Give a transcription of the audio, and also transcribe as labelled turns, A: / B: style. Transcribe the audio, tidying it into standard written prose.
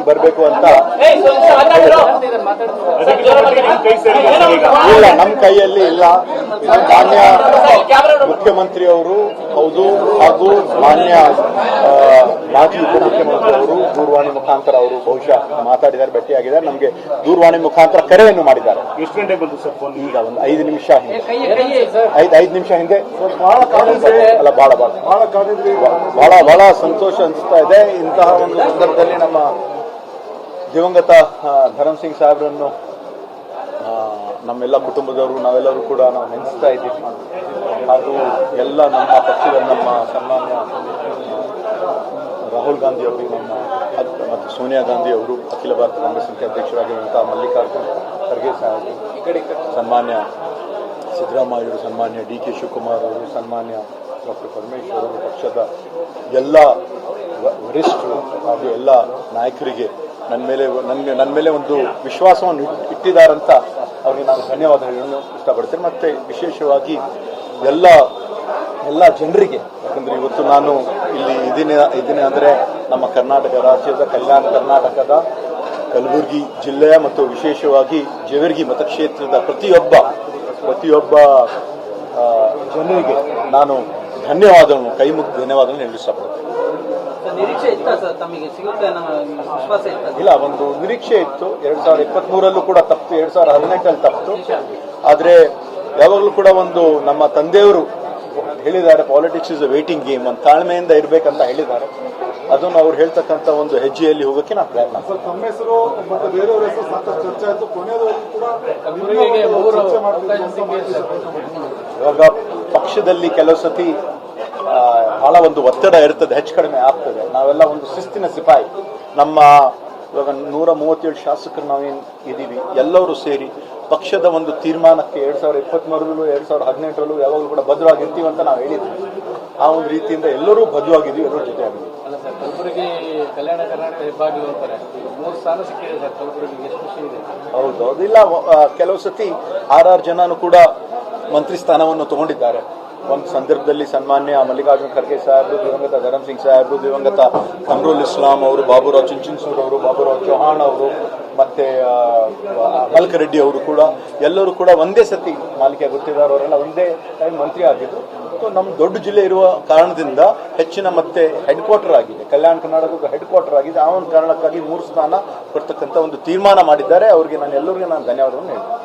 A: ಬರಬೇಕು ಅಂತ ಇಲ್ಲ, ನಮ್ಮ ಕೈಯಲ್ಲಿ ಇಲ್ಲ. ಮಾನ್ಯ ಮುಖ್ಯಮಂತ್ರಿಯವರು ಹೌದು, ಹಾಗೂ ಮಾನ್ಯ ಮಾಜಿ ಉಪಮುಖ್ಯಮಂತ್ರಿ ಅವರು ದೂರವಾಣಿ ಮುಖಾಂತರ ಅವರು ಬಹುಶಃ ಮಾತಾಡಿದ್ದಾರೆ, ಭೇಟಿಯಾಗಿದ್ದಾರೆ. ನಮಗೆ ದೂರವಾಣಿ ಮುಖಾಂತರ ಕರೆಯನ್ನು ಮಾಡಿದ್ದಾರೆ.
B: ಎಷ್ಟು ಗಂಟೆಗೆ ಬಂತು ಸರ್ ಫೋನ್?
A: ಈಗ ಒಂದು 5 ನಿಮಿಷ ಹಿಂದೆ, 5 ನಿಮಿಷ ಹಿಂದೆ. ಅಲ್ಲ, ಬಹಳ ಸಂತೋಷ ಅನಿಸ್ತಾ ಇದೆ. ಇಂತಹ ಒಂದು ಸಂದರ್ಭದಲ್ಲಿ ನಮ್ಮ ದಿವಂಗತ ಧರಮ್ ಸಿಂಗ್ ಸಾಹೇಬ್ರನ್ನು ನಮ್ಮೆಲ್ಲ ಕುಟುಂಬದವರು ನಾವೆಲ್ಲರೂ ಕೂಡ ನಾವು ನೆನೆಸ್ತಾ ಇದ್ದೀವಿ. ಹಾಗೂ ಎಲ್ಲ ನಮ್ಮ ಪಕ್ಷದ ನಮ್ಮ ಸನ್ಮಾನ್ಯ ರಾಹುಲ್ ಗಾಂಧಿ ಅವರು, ನಮ್ಮ ಮತ್ತು ಸೋನಿಯಾ ಗಾಂಧಿ ಅವರು, ಅಖಿಲ ಭಾರತ ಕಾಂಗ್ರೆಸ್ ಸಮಿತಿ ಅಧ್ಯಕ್ಷರಾಗಿರುವಂತಹ ಮಲ್ಲಿಕಾರ್ಜುನ್ ಖರ್ಗೆ ಸಾಹೇಬರು, ಸನ್ಮಾನ್ಯ ಸಿದ್ದರಾಮಯ್ಯವರು, ಸನ್ಮಾನ್ಯ ಡಿ ಕೆ ಶಿವಕುಮಾರ್ ಅವರು, ಸನ್ಮಾನ್ಯ ಡಾಕ್ಟರ್ ಪರಮೇಶ್ವರ್ ಅವರು, ಪಕ್ಷದ ಎಲ್ಲ ವರಿಷ್ಠರು ಹಾಗೂ ಎಲ್ಲ ನಾಯಕರಿಗೆ ನನ್ನ ಮೇಲೆ ಒಂದು ವಿಶ್ವಾಸವನ್ನು ಇಟ್ಟಿದ್ದಾರಂತ ಅವರಿಗೆ ನಾನು ಧನ್ಯವಾದಗಳನ್ನು ಇಷ್ಟಪಡ್ತೇನೆ. ಮತ್ತು ವಿಶೇಷವಾಗಿ ಎಲ್ಲ ಜನರಿಗೆ, ಯಾಕಂದರೆ ಇವತ್ತು ನಾನು ಇಲ್ಲಿ ಇದ್ದೀನಿ ಅಂದರೆ ನಮ್ಮ ಕರ್ನಾಟಕ ರಾಜ್ಯದ ಕಲ್ಯಾಣ ಕರ್ನಾಟಕದ ಕಲಬುರಗಿ ಜಿಲ್ಲೆಯ ಮತ್ತು ವಿಶೇಷವಾಗಿ ಜೇವರ್ಗಿ ಮತಕ್ಷೇತ್ರದ ಪ್ರತಿಯೊಬ್ಬ ಜನರಿಗೆ ನಾನು ಧನ್ಯವಾದವನ್ನು, ಕೈ ಮುಗಿದು ಧನ್ಯವಾದವನ್ನು ಹೇಳಲು ಇಷ್ಟಪಡ್ತೇನೆ. ಇಲ್ಲ, ಒಂದು ನಿರೀಕ್ಷೆ ಇತ್ತು. 2023 ಕೂಡ ತಪ್ಪಿತು, 2018 ತಪ್ಪಿತು. ಆದರೆ ಯಾವಾಗಲೂ ಕೂಡ ಒಂದು ನಮ್ಮ ತಂದೆಯವರು ಹೇಳಿದ್ದಾರೆ, politics is a waiting game ಅಂತ, ತಾಳ್ಮೆಯಿಂದ ಇರಬೇಕಂತ ಹೇಳಿದ್ದಾರೆ. ಅದನ್ನು ಅವ್ರು ಹೇಳ್ತಕ್ಕಂಥ ಒಂದು ಹೆಜ್ಜೆಯಲ್ಲಿ ಹೋಗೋಕ್ಕೆ ನಾನು ಪ್ರಯತ್ನ.
C: ತಮ್ಮ ಹೆಸರು ಮತ್ತು ಬೇರೆಯವರ ಹೆಸರು ಸಾಕಷ್ಟು ಚರ್ಚೆ ಆಯಿತು. ಕೊನೆಯದವರೆಗೂ ಕೂಡ
A: ಇವಾಗ ಪಕ್ಷದಲ್ಲಿ ಕೆಲವು ಸತಿ ಬಹಳ ಒಂದು ಒತ್ತಡ ಇರ್ತದೆ, ಹೆಚ್ಚು ಕಡಿಮೆ ಆಗ್ತದೆ. ನಾವೆಲ್ಲ ಒಂದು ಶಿಸ್ತಿನ ಸಿಪಾಯಿ. ನಮ್ಮ ಇವಾಗ 137 ಶಾಸಕರು ನಾವೇನು ಇದ್ದೀವಿ, ಎಲ್ಲರೂ ಸೇರಿ ಪಕ್ಷದ ಒಂದು ತೀರ್ಮಾನಕ್ಕೆ 2023 2018 ಯಾವಾಗಲೂ ಕೂಡ ಬದ್ಧವಾಗಿರ್ತೀವಿ ಅಂತ ನಾವು ಹೇಳಿದ್ವಿ. ಆ ಒಂದು ರೀತಿಯಿಂದ ಎಲ್ಲರೂ ಬದ್ಧವಾಗಿದ್ದೀವಿ, ಎಲ್ಲರೂ ಜೊತೆ ಆಗಿದ್ದೀವಿ.
D: ಕಲಬುರಗಿ ಕಲ್ಯಾಣ ಕರ್ನಾಟಕ ಹೆಬ್ಬಾಗಿಲು ಅಂತಾರೆ, 3 ಸ್ಥಾನ ಸಿಕ್ಕಿದೆ ಸರ್ ಕಲಬುರಗಿಗೆ, ಎಷ್ಟು ಖುಷಿ ಇದೆ?
A: ಹೌದು, ಇಲ್ಲ, ಕೆಲವು ಸತಿ 6 ಜನನು ಕೂಡ ಮಂತ್ರಿ ಸ್ಥಾನವನ್ನು ತಗೊಂಡಿದ್ದಾರೆ. ಒಂದು ಸಂದರ್ಭದಲ್ಲಿ ಸನ್ಮಾನ್ಯ ಮಲ್ಲಿಕಾರ್ಜುನ್ ಖರ್ಗೆ ಸಾಹೇಬರು, ದಿವಂಗತ ಧರಮ್ ಸಿಂಗ್ ಸಾಹೇಬರು, ದಿವಂಗತ ಕಮರುಲ್ ಇಸ್ಲಾಂ ಅವರು, ಬಾಬುರಾವ್ ಚಿಂಚಿನ್ಸೂರ್ ಅವರು, ಬಾಬುರಾವ್ ಚೌಹಾಣ್ ಅವರು, ಮತ್ತೆ ಮಲ್ಕ ರೆಡ್ಡಿ ಅವರು ಕೂಡ ಎಲ್ಲರೂ ಕೂಡ ಒಂದೇ ಸತಿ ಮಾಲಿಕೆ ಗೊತ್ತಿದ್ದಾರೆ. ಅವರೆಲ್ಲ ಒಂದೇ ಟೈಮ್ ಮಂತ್ರಿ ಆಗಿದ್ದು. ಸೊ ನಮ್ಮ ದೊಡ್ಡ ಜಿಲ್ಲೆ ಇರುವ ಕಾರಣದಿಂದ ಹೆಚ್ಚಿನ ಮತ್ತೆ ಹೆಡ್ ಕ್ವಾರ್ಟರ್ ಆಗಿದೆ, ಕಲ್ಯಾಣ ಕರ್ನಾಟಕದ ಹೆಡ್ ಕ್ವಾರ್ಟರ್ ಆಗಿದೆ. ಆ ಒಂದು ಕಾರಣಕ್ಕಾಗಿ 3 ಸ್ಥಾನ ಕೊಡ್ತಕ್ಕಂಥ ಒಂದು ತೀರ್ಮಾನ ಮಾಡಿದ್ದಾರೆ. ಅವರಿಗೆ ನಾನು ಎಲ್ಲರಿಗೂ ಧನ್ಯವಾದವನ್ನು ಹೇಳ್ತೀನಿ.